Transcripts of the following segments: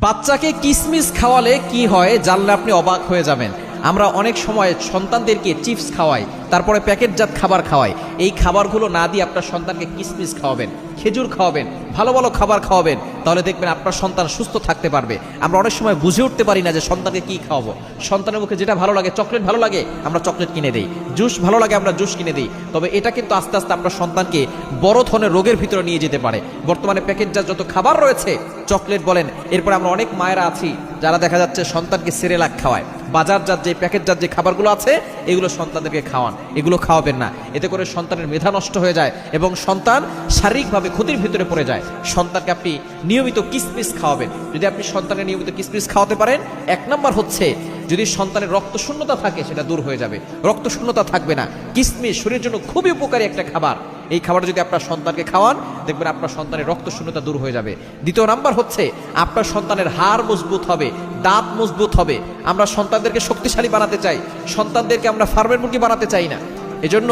বাচ্চাকে কিসমিস খাওয়ালে কি হয় জানলে আপনি অবাক হয়ে যাবেন। আমরা অনেক সময় সন্তানদেরকে চিপস খাওয়াই, তারপরে প্যাকেটজাত খাবার খাওয়াই। এই খাবারগুলো না দিয়ে আপনার সন্তানকে কিসমিস খাওয়াবেন, খেজুর খাওয়াবেন, ভালো ভালো খাবার খাওয়াবেন, তাহলে দেখবেন আপনার সন্তান সুস্থ থাকতে পারবে। আমরা অনেক সময় বুঝে উঠতে পারি না যে সন্তানকে কি খাওয়াবো। সন্তানের মুখে যেটা ভালো লাগে, চকলেট ভালো লাগে আমরা চকলেট কিনে দিই, জুস ভালো লাগে আমরা জুস কিনে দিই। তবে এটা কিন্তু আস্তে আস্তে আপনার সন্তানকে বড় ধরনের রোগের ভিতরে নিয়ে যেতে পারে। বর্তমানে প্যাকেটজাত যত খাবার রয়েছে, চকলেট বলেন, এরপর আমরা অনেক মায়েরা আছি যারা দেখা যাচ্ছে সন্তানকে সেরেলাক খাওয়ায়। বাজারজাত যে প্যাকেটজাত যে খাবারগুলো আছে এগুলো সন্তানদেরকে খাওয়ান, এগুলো খাওয়াবেন না। এতে করে সন্তানের মেধা নষ্ট হয়ে যায় এবং সন্তান শারীরিকভাবে ক্ষতির ভিতরে পড়ে যায়। সন্তানকে আপনি নিয়মিত কিসমিস খাওয়াবেন। যদি আপনি সন্তানের নিয়মিত কিসমিস খাওয়াতে পারেন, এক নম্বর হচ্ছে যদি সন্তানের রক্ত শূন্যতা থাকে সেটা দূর হয়ে যাবে, রক্ত শূন্যতা থাকবে না। কিসমিস শরীরের জন্য খুবই উপকারী একটা খাবার। এই খাবারটা যদি আপনার সন্তানকে খাওয়ান, দেখবেন আপনার সন্তানের রক্ত শূন্যতা দূর হয়ে যাবে। দ্বিতীয় নাম্বার হচ্ছে আপনার সন্তানের হাড় মজবুত হবে, দাঁত মজবুত হবে। আমরা সন্তানদেরকে শক্তিশালী বানাতে চাই, সন্তানদেরকে আমরা ফার্মের মুরগি বানাতে চাই না। এজন্য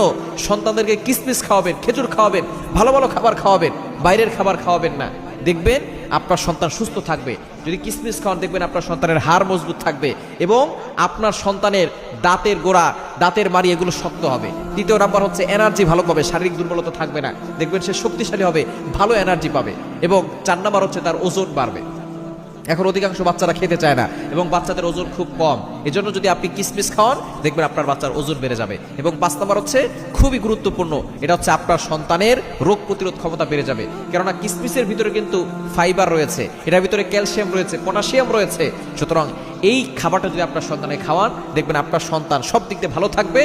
সন্তানদেরকে কিসমিস খাওয়াবেন, খেজুর খাওয়াবেন, ভালো ভালো খাবার খাওয়াবেন, বাইরের খাবার খাওয়াবেন না। দেখবেন আপনার সন্তান সুস্থ থাকবে। যদি কিসমিস খাওয়ান, দেখবেন আপনার সন্তানের হাড় মজবুত থাকবে এবং আপনার সন্তানের দাঁতের গোড়া, দাঁতের মাড়ি এগুলো শক্ত হবে। তৃতীয় নাম্বার হচ্ছে এনার্জি ভালো পাবে, শারীরিক দুর্বলতা থাকবে না, দেখবেন সে শক্তিশালী হবে, ভালো এনার্জি পাবে। এবং 4 নাম্বার হচ্ছে তার ওজন বাড়বে। এখন অধিকাংশ বাচ্চারা খেতে চায় না এবং বাচ্চাদের ওজন খুব কম। এজন্য যদি আপনি কিসমিস খাওয়ান, দেখবেন আপনার বাচ্চার ওজন বেড়ে যাবে। এবং 5 নাম্বার হচ্ছে খুবই গুরুত্বপূর্ণ, এটা হচ্ছে আপনার সন্তানের রোগ প্রতিরোধ ক্ষমতা বেড়ে যাবে। কেননা কিসমিসের ভিতরে কিন্তু ফাইবার রয়েছে, এটার ভিতরে ক্যালসিয়াম রয়েছে, পটাশিয়াম রয়েছে। সুতরাং এই খাবারটা যদি আপনার সন্তানে খাওয়ান, দেখবেন আপনার সন্তান সব দিক দিয়ে ভালো থাকবে।